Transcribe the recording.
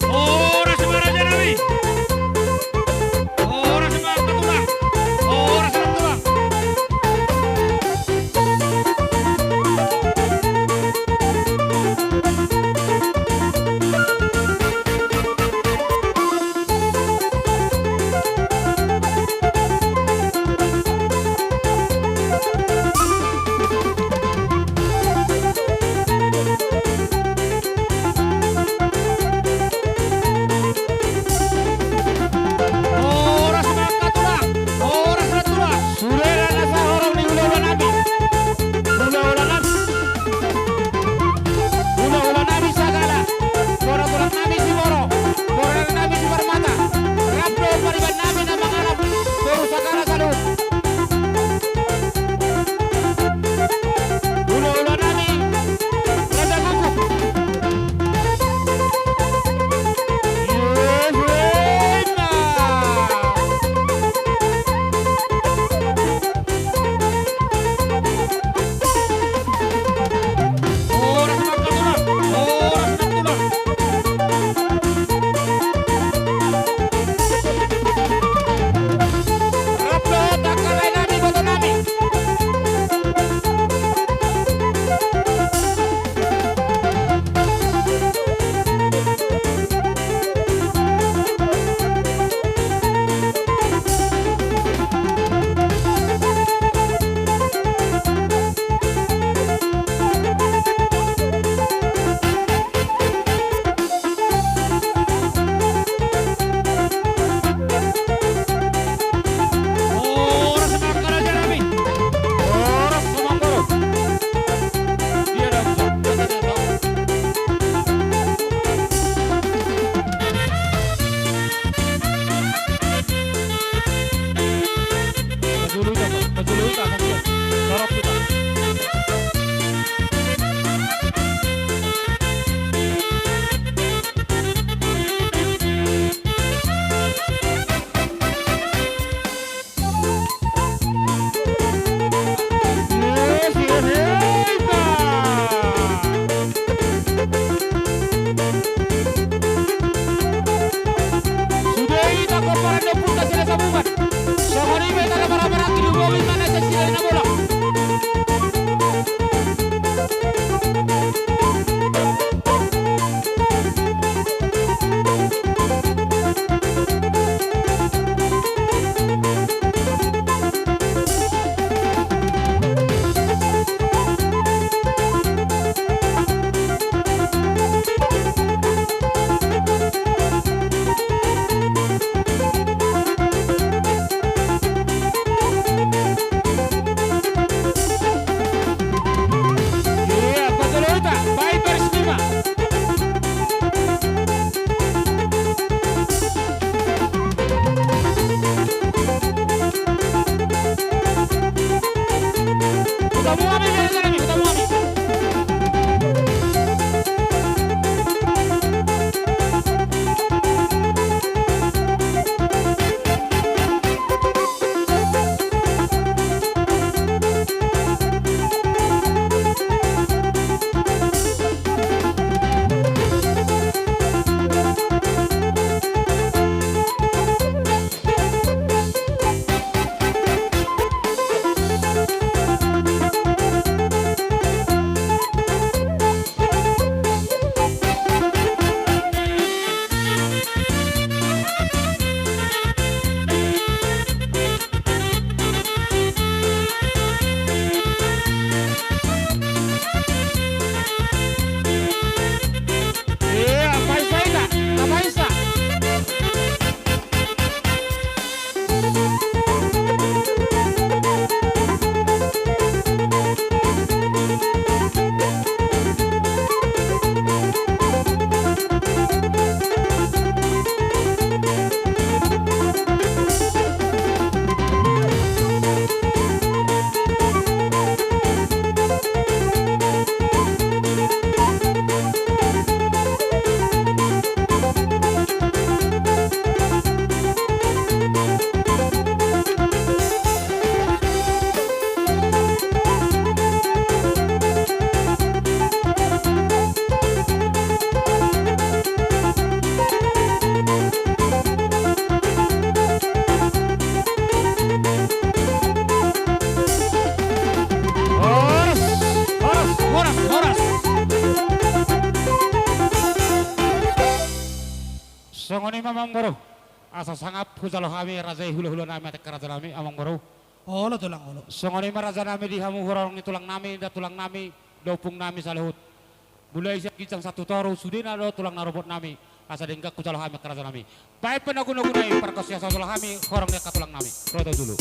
Ora semaraja nabi. Ora semak ketulah. Ora semak ketulah. Ora semak ketulah. Ora semak ketulah. Surera nasa orang di ulah nabi. Ulah nabi. Ulah nabi sagala. Orang nabi si moro. Orang nabi si permata. Rabdo pariban nabi na mangarap. Baru sagala salut. Ulah nabi. Raja kuku. Yehuena. Ora semak ketulah. Ora semak ketulah. Rabdo takalay nabi boto nabi. Ora semak karaja nabi. Ora semak koro. Dia dah bisa. Dia tahu. Majulu ita, Pak. Majulu ita, sambil. Sorot kita. Yehuena. Sudah ita korporan 20 kasih sambungan. Sohori beta na barang-barang di mobil mana sila na bola. Iya, Majulu ita, baik bersima. Utamu kami biasa nabi, utamu kami. Iya, Faisal ita, na Faisal. Songoni mamang boro. Asa sangap hujalo kami raja hulu-hulu nami atek kerajaan nami amang boro. Olo tulang olo. Songoni maraja nami di hamu horong ni tulang nami da tulang nami dopung nami salahut. Mulai siap kijang satu toru sudina do tulang narobot nami. Asa denggak hujalo kami kerajaan nami. Baik penagun-nagunai perkosia hujalo kami horong dia tulang nami. Rodo dulu.